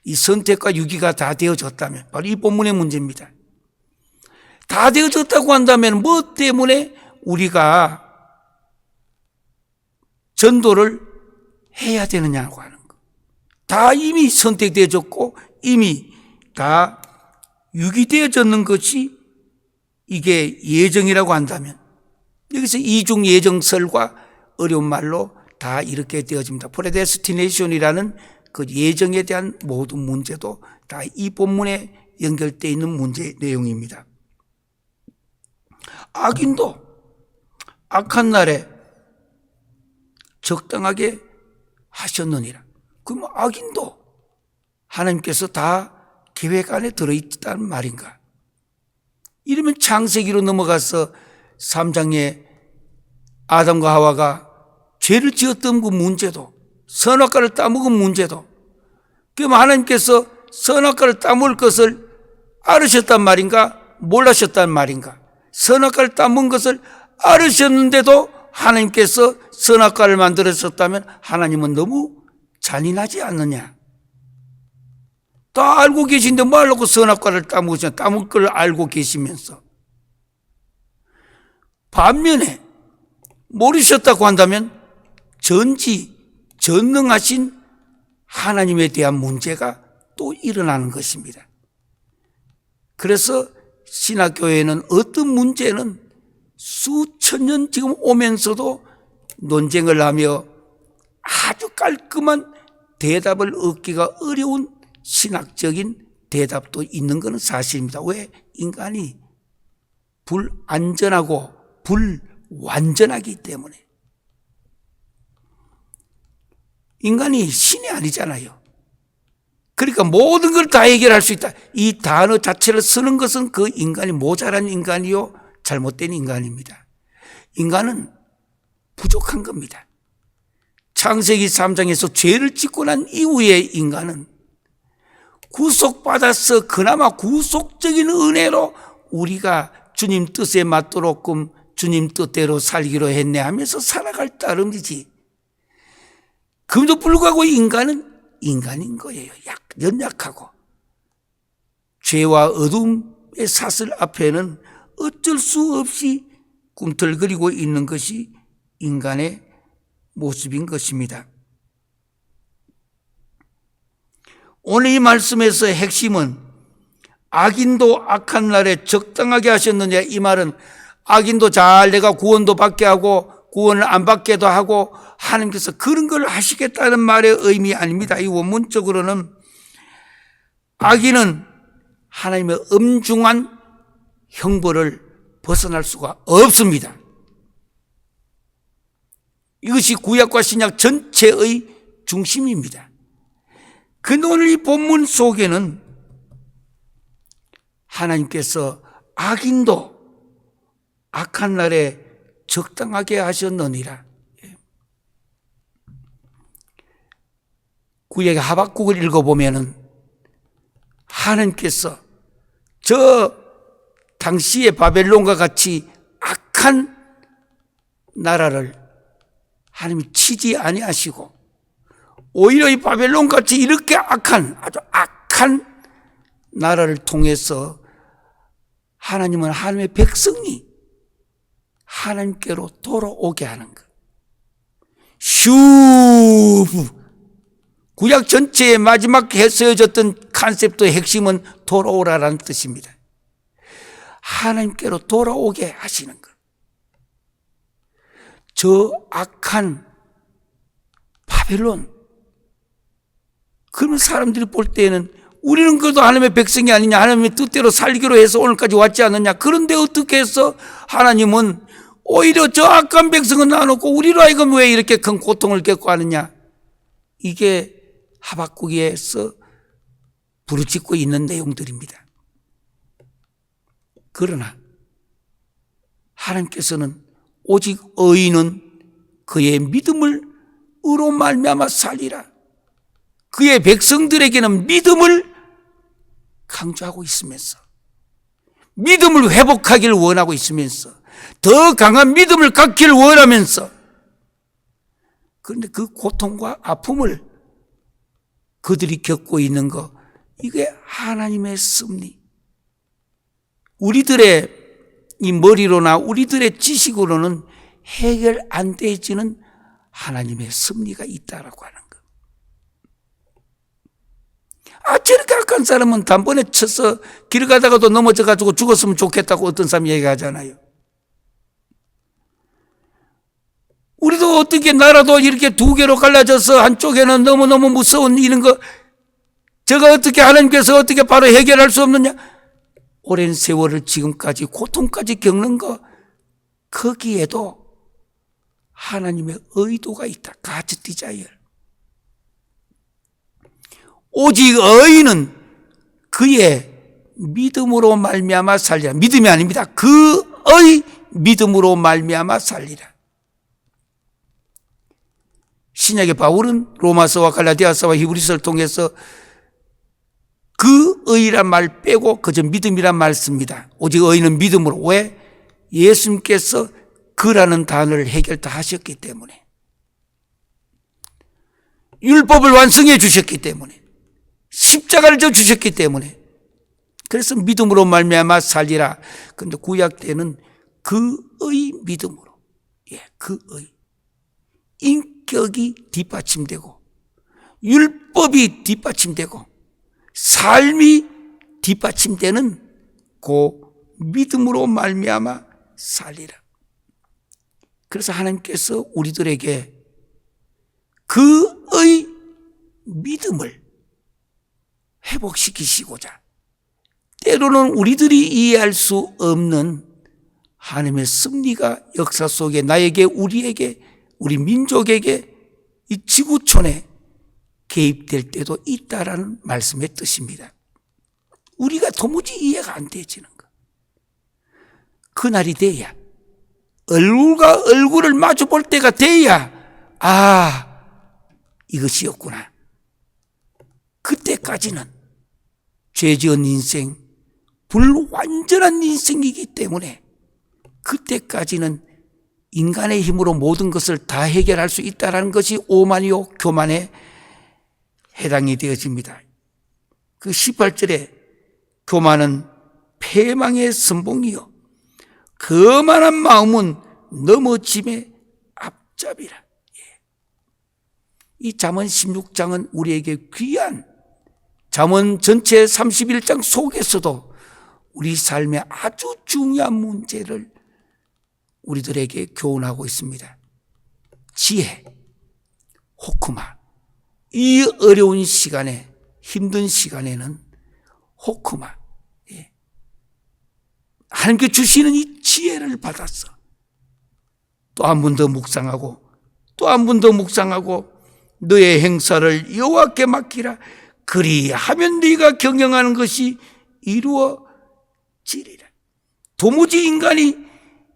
이 선택과 유기가 다 되어졌다면 바로 이 본문의 문제입니다. 다 되어졌다고 한다면 뭐 때문에 우리가 전도를 해야 되느냐고 하는 거. 다 이미 선택되어졌고 이미 다 유기되어졌는 것이 이게 예정이라고 한다면, 여기서 이중 예정설과 어려운 말로 다 이렇게 되어집니다. 프레데스티네이션이라는 그 예정에 대한 모든 문제도 다 이 본문에 연결되어 있는 문제 내용입니다. 악인도 악한 날에 적당하게 하셨느니라. 그럼 악인도 하나님께서 다 계획 안에 들어있다는 말인가? 이러면 창세기로 넘어가서 3장에 아담과 하와가 죄를 지었던 그 문제도, 선악과를 따먹은 문제도, 그럼 하나님께서 선악과를 따먹을 것을 알으셨단 말인가? 몰라셨단 말인가? 선악과를 따먹은 것을 알으셨는데도 하나님께서 선악과를 만들었었다면 하나님은 너무 잔인하지 않느냐? 다 알고 계신데 뭐 하려고 선악과를 따먹으시냐? 따먹을 걸 알고 계시면서. 반면에 모르셨다고 한다면 전능하신 하나님에 대한 문제가 또 일어나는 것입니다. 그래서 신학교에는 어떤 문제는 수천 년 지금 오면서도 논쟁을 하며 아주 깔끔한 대답을 얻기가 어려운 신학적인 대답도 있는 것은 사실입니다. 왜? 인간이 불안전하고 불완전하기 때문에. 인간이 신이 아니잖아요. 그러니까 모든 걸 다 해결할 수 있다. 이 단어 자체를 쓰는 것은 그 인간이 모자란 인간이요, 잘못된 인간입니다. 인간은 부족한 겁니다. 창세기 3장에서 죄를 짓고 난 이후에 인간은 구속받아서 그나마 구속적인 은혜로 우리가 주님 뜻에 맞도록끔 주님 뜻대로 살기로 했네 하면서 살아갈 따름이지. 그럼에도 불구하고 인간은 인간인 거예요. 연약하고. 죄와 어둠의 사슬 앞에는 어쩔 수 없이 꿈틀거리고 있는 것이 인간의 모습인 것입니다. 오늘 이 말씀에서 핵심은 악인도 악한 날에 적당하게 하셨느냐. 이 말은 악인도 잘 내가 구원도 받게 하고 구원을 안 받게도 하고 하나님께서 그런 걸 하시겠다는 말의 의미 아닙니다. 이 원문적으로는 악인은 하나님의 엄중한 형벌을 벗어날 수가 없습니다. 이것이 구약과 신약 전체의 중심입니다. 근데 오늘 이 본문 속에는 하나님께서 악인도 악한 날에 적당하게 하셨느니라. 구약의 하박국을 읽어보면은 하나님께서 저 당시의 바벨론과 같이 악한 나라를 하나님이 치지 아니하시고 오히려 이 바벨론같이 이렇게 악한 아주 악한 나라를 통해서 하나님은 하나님의 백성이 하나님께로 돌아오게 하는 것. 구약 전체의 마지막 쓰여졌던 컨셉트의 핵심은 돌아오라라는 뜻입니다. 하나님께로 돌아오게 하시는 것. 저 악한 바벨론, 그러면 사람들이 볼 때에는 우리는 그래도 하나님의 백성이 아니냐, 하나님의 뜻대로 살기로 해서 오늘까지 왔지 않느냐. 그런데 어떻게 해서 하나님은 오히려 저 악한 백성은 놔놓고 우리로 하여금 왜 이렇게 큰 고통을 겪고 하느냐. 이게 하박국에서 부르짖고 있는 내용들입니다. 그러나 하나님께서는 오직 의인은 그의 믿음으로 말미암아 살리라. 그의 백성들에게는 믿음을 강조하고 있으면서 믿음을 회복하기를 원하고 있으면서 더 강한 믿음을 갖기를 원하면서, 그런데 그 고통과 아픔을 그들이 겪고 있는 것, 이게 하나님의 섭리. 우리들의 이 머리로나 우리들의 지식으로는 해결 안 되지는 하나님의 섭리가 있다라고 하는 것. 저렇게 악한 사람은 단번에 쳐서 길 가다가도 넘어져가지고 죽었으면 좋겠다고 어떤 사람이 얘기하잖아요. 우리도 어떻게 나라도 이렇게 두 개로 갈라져서 한쪽에는 너무너무 무서운 이런 거, 저가 어떻게 하나님께서 어떻게 바로 해결할 수 없느냐. 오랜 세월을 지금까지 고통까지 겪는 거, 거기에도 하나님의 의도가 있다. God's desire. 오직 의인은 그의 믿음으로 말미암아 살리라. 믿음이 아닙니다. 그의 믿음으로 말미암아 살리라. 신약의 바울은 로마서와 갈라디아서와 히브리서를 통해서 그 의란 말 빼고 그저 믿음이란 말 씁니다. 오직 의인은 믿음으로. 왜? 예수님께서 그라는 단어를 해결 다 하셨기 때문에, 율법을 완성해 주셨기 때문에, 십자가를 져 주셨기 때문에, 그래서 믿음으로 말미암아 살리라. 그런데 구약 때는 그의 믿음으로, 그의 인격이 뒷받침되고 율법이 뒷받침되고 삶이 뒷받침되는 그 믿음으로 말미암아 살리라. 그래서 하나님께서 우리들에게 그의 믿음을 회복시키시고자 때로는 우리들이 이해할 수 없는 하나님의 섭리가 역사 속에 나에게, 우리에게, 우리 민족에게, 이 지구촌에 개입될 때도 있다라는 말씀의 뜻입니다. 우리가 도무지 이해가 안 되지는 것. 그날이 돼야, 얼굴과 얼굴을 마주 볼 때가 돼야, 이것이었구나. 그때까지는 죄지은 인생, 불완전한 인생이기 때문에 그때까지는 인간의 힘으로 모든 것을 다 해결할 수 있다는 것이 오만이요 교만에 해당이 되어집니다. 그 18절에 교만은 패망의 선봉이요 거만한 마음은 넘어짐의 앞잡이라. 이 잠언 16장은 우리에게 귀한 잠언 전체 31장 속에서도 우리 삶의 아주 중요한 문제를 우리들에게 교훈하고 있습니다. 지혜, 호크마. 이 어려운 시간에, 힘든 시간에는 호크마, 하나님께 주시는 이 지혜를 받았어. 또 한 번 더 묵상하고 또 한 번 더 묵상하고 너의 행사를 여호와께 맡기라. 그리하면 네가 경영하는 것이 이루어지리라. 도무지 인간이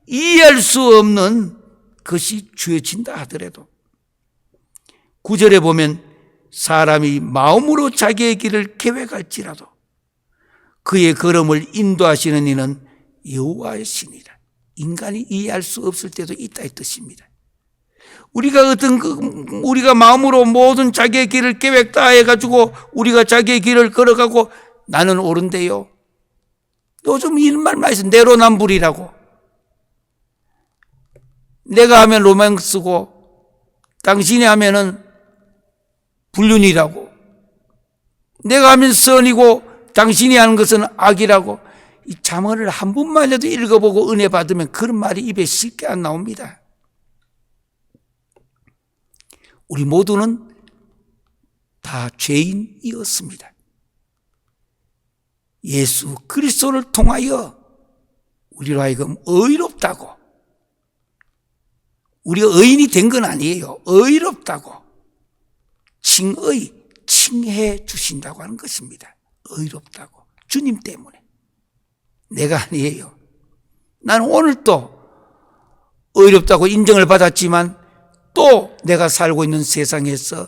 이해할 수 없는 것이 주어진다 하더라도 9절에 보면 사람이 마음으로 자기의 길을 계획할지라도 그의 걸음을 인도하시는 이는 여호와이시니라. 인간이 이해할 수 없을 때도 있다 이 뜻입니다. 우리가 마음으로 모든 자기의 길을 계획 다 해가지고 우리가 자기의 길을 걸어가고 나는 옳은데요. 요즘 이런 말만 있어. 내로남불이라고. 내가 하면 로망스고 당신이 하면은 불륜이라고. 내가 하면 선이고 당신이 하는 것은 악이라고. 이 잠언을 한 번만이라도 읽어보고 은혜 받으면 그런 말이 입에 쉽게 안 나옵니다. 우리 모두는 다 죄인이었습니다. 예수 그리스도를 통하여 우리로 하여금 의롭다고, 우리 의인이 된 건 아니에요. 의롭다고 칭해 주신다고 하는 것입니다. 의롭다고. 주님 때문에. 내가 아니에요. 나는 오늘 또 의롭다고 인정을 받았지만 또 내가 살고 있는 세상에서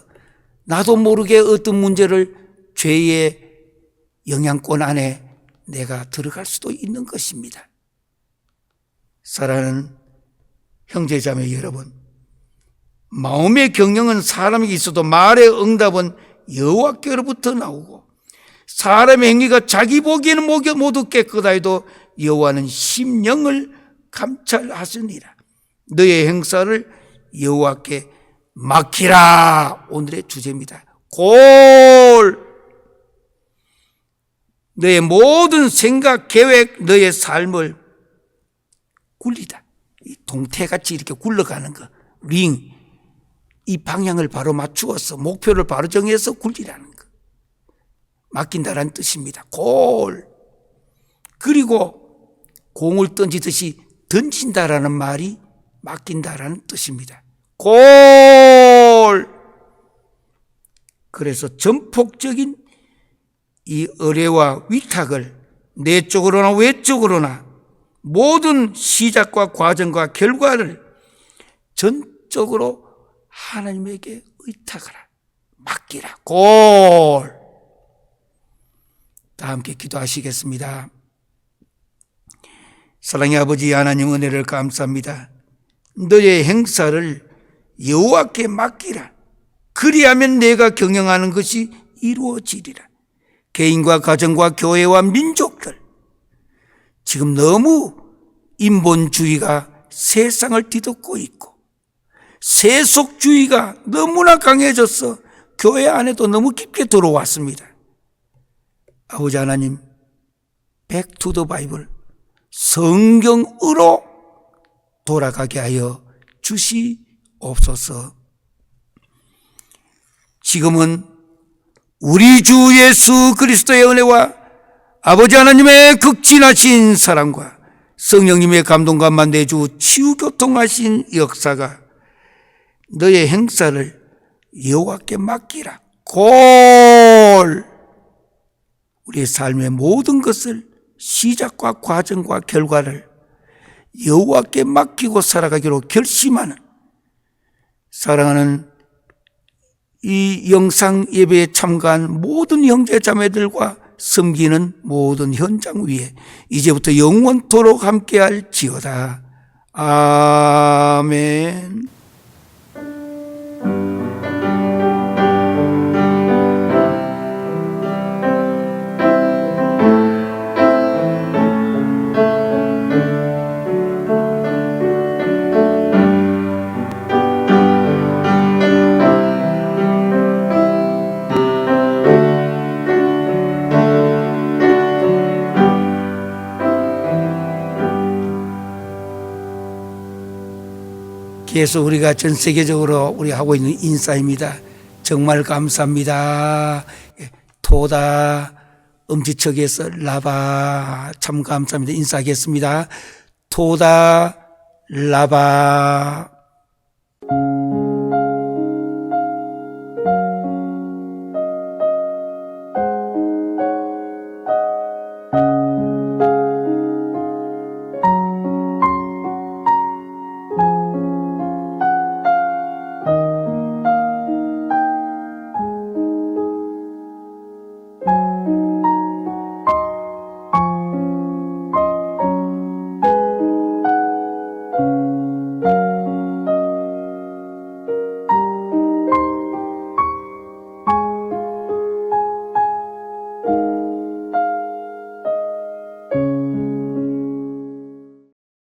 나도 모르게 어떤 문제를 죄의 영향권 안에 내가 들어갈 수도 있는 것입니다. 사랑하는 형제자매 여러분, 마음의 경영은 사람에게 있어도 말의 응답은 여호와께로부터 나오고 사람의 행위가 자기 보기에는 모두 깨끗하다 해도 여호와는 심령을 감찰하시니라. 너의 행사를 여호와께 맡기라. 오늘의 주제입니다. 너의 모든 생각, 계획, 너의 삶을 굴리다. 이 동태같이 이렇게 굴러가는 거, 이 방향을 바로 맞추어서 목표를 바로 정해서 굴리라는 거. 맡긴다라는 뜻입니다. 그리고 공을 던지듯이 던진다라는 말이 맡긴다라는 뜻입니다. 그래서 전폭적인 이 의뢰와 위탁을 내적으로나 외적으로나 모든 시작과 과정과 결과를 전적으로 하나님에게 의탁하라. 맡기라. 다 함께 기도하시겠습니다. 사랑의 아버지 하나님, 은혜를 감사합니다. 너의 행사를 여호와께 맡기라. 그리하면 내가 경영하는 것이 이루어지리라. 개인과 가정과 교회와 민족들, 지금 너무 인본주의가 세상을 뒤덮고 있고 세속주의가 너무나 강해져서 교회 안에도 너무 깊게 들어왔습니다. 아버지 하나님, Back to the Bible, 성경으로 돌아가게 하여 주시옵소서. 지금은 우리 주 예수 그리스도의 은혜와 아버지 하나님의 극진하신 사랑과 성령님의 감동과 만대주 치유교통하신 역사가 너의 행사를 여호와께 맡기라. 우리의 삶의 모든 것을 시작과 과정과 결과를 여호와께 맡기고 살아가기로 결심하는, 사랑하는 이 영상 예배에 참가한 모든 형제 자매들과 섬기는 모든 현장 위에 이제부터 영원토록 함께할지어다. 아멘. 계속 우리가 전 세계적으로 우리 하고 있는 인사입니다. 정말 감사합니다. 토다 엄지척에서 라바 참 감사합니다. 인사하겠습니다. 토다 라바